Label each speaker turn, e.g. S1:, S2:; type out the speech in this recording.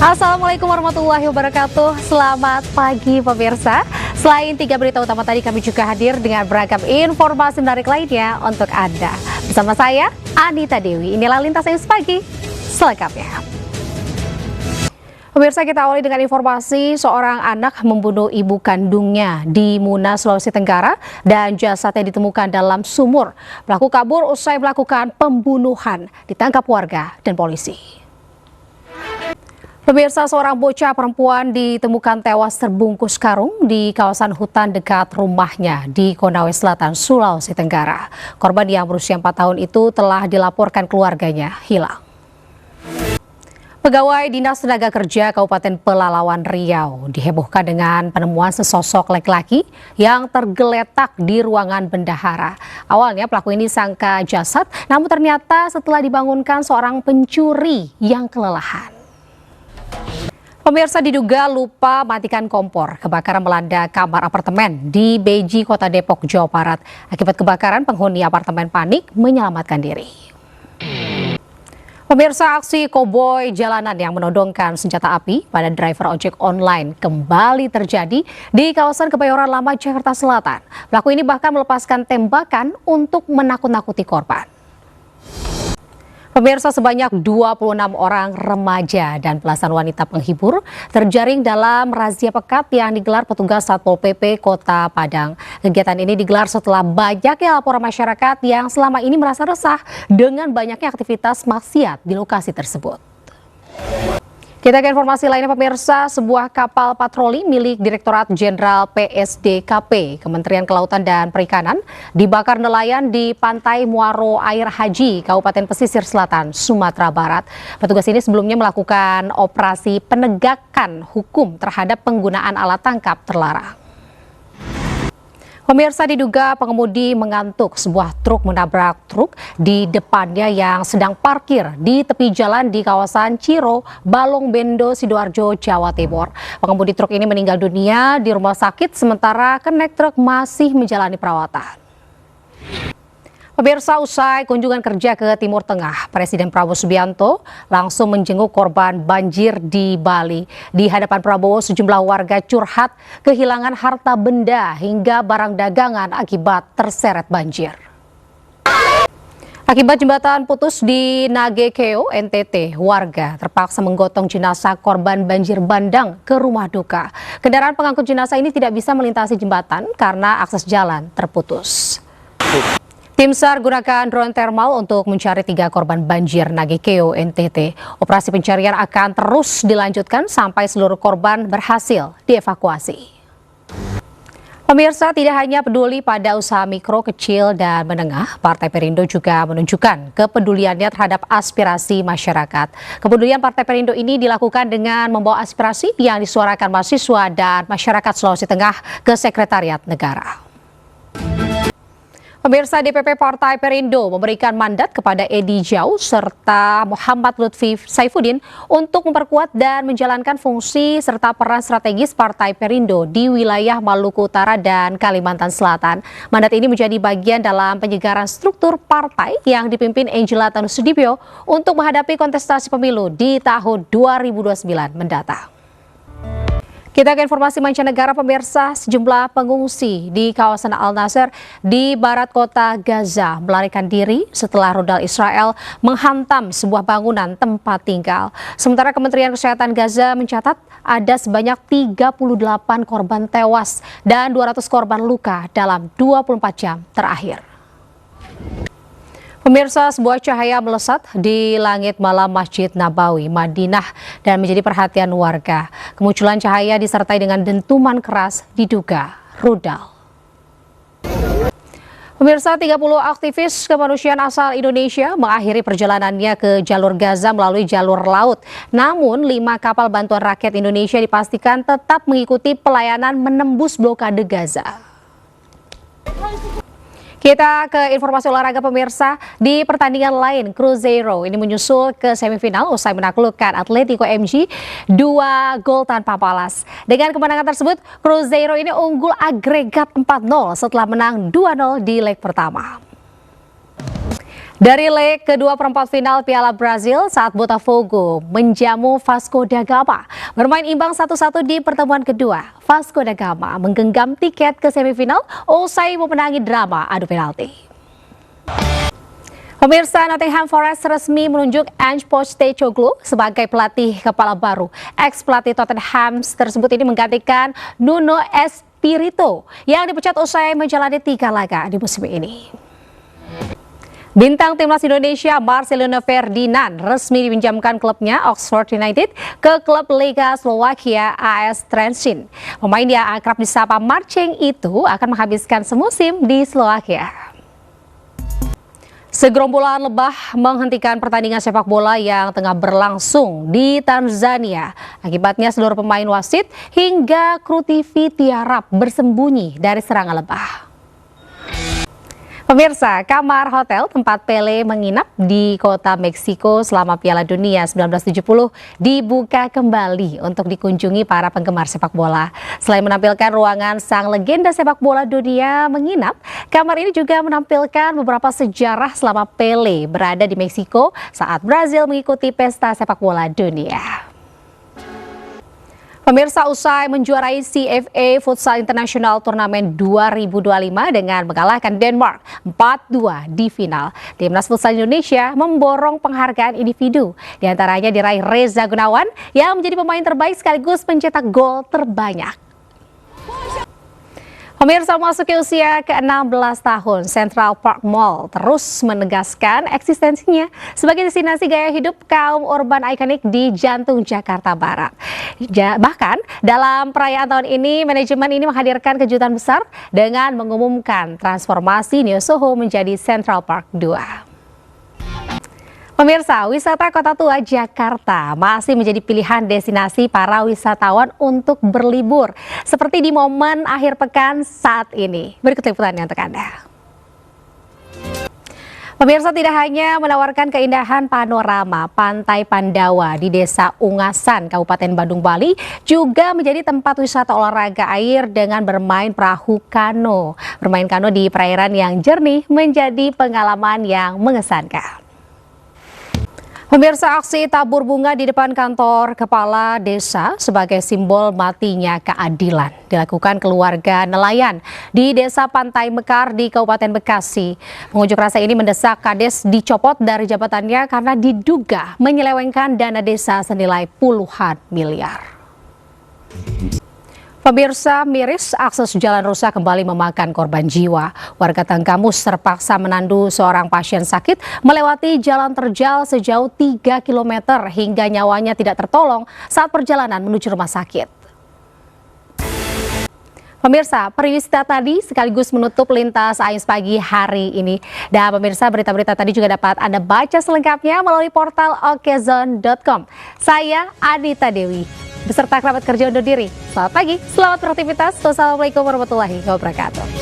S1: Assalamualaikum warahmatullahi wabarakatuh. Selamat pagi pemirsa. Selain 3 berita utama tadi, kami juga hadir dengan beragam informasi menarik lainnya untuk Anda. Bersama saya, Anita Dewi. Inilah Lintas News Pagi selengkapnya. Pemirsa, kita awali dengan informasi seorang anak membunuh ibu kandungnya di Muna, Sulawesi Tenggara dan jasadnya ditemukan dalam sumur. Pelaku kabur usai melakukan pembunuhan, ditangkap warga dan polisi. Pemirsa, seorang bocah perempuan ditemukan tewas terbungkus karung di kawasan hutan dekat rumahnya di Konawe Selatan, Sulawesi Tenggara. Korban yang berusia 4 tahun itu telah dilaporkan keluarganya hilang. Pegawai Dinas Tenaga Kerja Kabupaten Pelalawan Riau dihebohkan dengan penemuan sesosok laki-laki yang tergeletak di ruangan bendahara. Awalnya pelaku ini sangka jasad, namun ternyata setelah dibangunkan seorang pencuri yang kelelahan. Pemirsa, diduga lupa matikan kompor, kebakaran melanda kamar apartemen di Beji, Kota Depok, Jawa Barat. Akibat kebakaran, penghuni apartemen panik menyelamatkan diri. Pemirsa, aksi koboi jalanan yang menodongkan senjata api pada driver ojek online kembali terjadi di kawasan Kebayoran Lama, Jakarta Selatan. Pelaku ini bahkan melepaskan tembakan untuk menakut-nakuti korban. Pemirsa, sebanyak 26 orang remaja dan belasan wanita penghibur terjaring dalam razia pekat yang digelar petugas Satpol PP Kota Padang. Kegiatan ini digelar setelah banyaknya laporan masyarakat yang selama ini merasa resah dengan banyaknya aktivitas maksiat di lokasi tersebut. Kita ke informasi lainnya pemirsa, sebuah kapal patroli milik Direktorat Jenderal PSDKP Kementerian Kelautan dan Perikanan dibakar nelayan di Pantai Muaro Air Haji, Kabupaten Pesisir Selatan, Sumatera Barat. Petugas ini sebelumnya melakukan operasi penegakan hukum terhadap penggunaan alat tangkap terlarang. Pemirsa, diduga pengemudi mengantuk, sebuah truk menabrak truk di depannya yang sedang parkir di tepi jalan di kawasan Ciro, Balong Bendo, Sidoarjo, Jawa Timur. Pengemudi truk ini meninggal dunia di rumah sakit, sementara kenek truk masih menjalani perawatan. Pemirsa, usai kunjungan kerja ke Timur Tengah, Presiden Prabowo Subianto langsung menjenguk korban banjir di Bali. Di hadapan Prabowo, sejumlah warga curhat kehilangan harta benda hingga barang dagangan akibat terseret banjir. Akibat jembatan putus di Nagekeo, NTT, warga terpaksa menggotong jenazah korban banjir bandang ke rumah duka. Kendaraan pengangkut jenazah ini tidak bisa melintasi jembatan karena akses jalan terputus. Tim SAR gunakan drone thermal untuk mencari 3 korban banjir Nagekeo, NTT. Operasi pencarian akan terus dilanjutkan sampai seluruh korban berhasil dievakuasi. Pemirsa, tidak hanya peduli pada usaha mikro, kecil, dan menengah, Partai Perindo juga menunjukkan kepeduliannya terhadap aspirasi masyarakat. Kepedulian Partai Perindo ini dilakukan dengan membawa aspirasi yang disuarakan mahasiswa dan masyarakat Sulawesi Tengah ke Sekretariat Negara. Pemirsa, DPP Partai Perindo memberikan mandat kepada Edi Jau serta Muhammad Lutfi Saifuddin untuk memperkuat dan menjalankan fungsi serta peran strategis Partai Perindo di wilayah Maluku Utara dan Kalimantan Selatan. Mandat ini menjadi bagian dalam penyegaran struktur partai yang dipimpin Angela Tanusudibyo untuk menghadapi kontestasi pemilu di tahun 2029 mendatang. Kita ke informasi mancanegara pemirsa, sejumlah pengungsi di kawasan Al-Nasr di barat kota Gaza melarikan diri setelah rudal Israel menghantam sebuah bangunan tempat tinggal. Sementara Kementerian Kesehatan Gaza mencatat ada sebanyak 38 korban tewas dan 200 korban luka dalam 24 jam terakhir. Pemirsa, sebuah cahaya melesat di langit malam Masjid Nabawi, Madinah dan menjadi perhatian warga. Kemunculan cahaya disertai dengan dentuman keras diduga rudal. Pemirsa, 30 aktivis kemanusiaan asal Indonesia mengakhiri perjalanannya ke jalur Gaza melalui jalur laut. Namun 5 kapal bantuan rakyat Indonesia dipastikan tetap mengikuti pelayanan menembus blokade Gaza. Kita ke informasi olahraga pemirsa. Di pertandingan lain, Cruzeiro ini menyusul ke semifinal usai menaklukkan Atletico MG 2 gol tanpa balas. Dengan kemenangan tersebut, Cruzeiro ini unggul agregat 4-0 setelah menang 2-0 di leg pertama. Dari leg kedua perempat final Piala Brasil saat Botafogo menjamu Vasco da Gama. Bermain imbang 1-1 di pertemuan kedua, Vasco da Gama menggenggam tiket ke semifinal usai memenangi drama adu penalti. Pemirsa, Nottingham Forest resmi menunjuk Ange Postecoglou sebagai pelatih kepala baru. Ex-pelatih Tottenham tersebut ini menggantikan Nuno Espirito yang dipecat usai menjalani 3 laga di musim ini. Bintang timnas Indonesia Marcelino Ferdinand resmi dipinjamkan klubnya Oxford United ke klub Liga Slovakia AS Trenčín. Pemain yang akrab disapa Marceng itu akan menghabiskan semusim di Slovakia. Segerombolan lebah menghentikan pertandingan sepak bola yang tengah berlangsung di Tanzania. Akibatnya seluruh pemain wasit hingga kru TV tiarap bersembunyi dari serangan lebah. Pemirsa, kamar hotel tempat Pele menginap di kota Meksiko selama Piala Dunia 1970 dibuka kembali untuk dikunjungi para penggemar sepak bola. Selain menampilkan ruangan sang legenda sepak bola dunia menginap, kamar ini juga menampilkan beberapa sejarah selama Pele berada di Meksiko saat Brazil mengikuti pesta sepak bola dunia. Pemirsa, usai menjuarai CFA Futsal International Turnamen 2025 dengan mengalahkan Denmark 4-2 di final, Timnas Futsal Indonesia memborong penghargaan individu. Di antaranya diraih Reza Gunawan yang menjadi pemain terbaik sekaligus pencetak gol terbanyak. Pemirsa, memasuki usia ke-16 tahun, Central Park Mall terus menegaskan eksistensinya sebagai destinasi gaya hidup kaum urban ikonik di jantung Jakarta Barat. Bahkan dalam perayaan tahun ini, manajemen ini menghadirkan kejutan besar dengan mengumumkan transformasi Neo Soho menjadi Central Park 2. Pemirsa, wisata Kota Tua Jakarta masih menjadi pilihan destinasi para wisatawan untuk berlibur, seperti di momen akhir pekan saat ini. Berikut liputannya untuk Anda. Pemirsa, tidak hanya menawarkan keindahan panorama Pantai Pandawa di Desa Ungasan, Kabupaten Badung, Bali, juga menjadi tempat wisata olahraga air dengan bermain perahu kano. Bermain kano di perairan yang jernih menjadi pengalaman yang mengesankan. Pemirsa, aksi tabur bunga di depan kantor kepala desa sebagai simbol matinya keadilan dilakukan keluarga nelayan di Desa Pantai Mekar di Kabupaten Bekasi. Pengunjuk rasa ini mendesak Kades dicopot dari jabatannya karena diduga menyelewengkan dana desa senilai puluhan miliar. Pemirsa, miris akses jalan rusak kembali memakan korban jiwa. Warga Tanggamus terpaksa menandu seorang pasien sakit melewati jalan terjal sejauh 3 km hingga nyawanya tidak tertolong saat perjalanan menuju rumah sakit. Pemirsa, pariwisata tadi sekaligus menutup lintas AIS pagi hari ini. Dan pemirsa, berita-berita tadi juga dapat Anda baca selengkapnya melalui portal okezone.com. Saya Anita Dewi beserta kerabat kerja undur diri. Selamat pagi, selamat beraktivitas. Wassalamualaikum warahmatullahi wabarakatuh.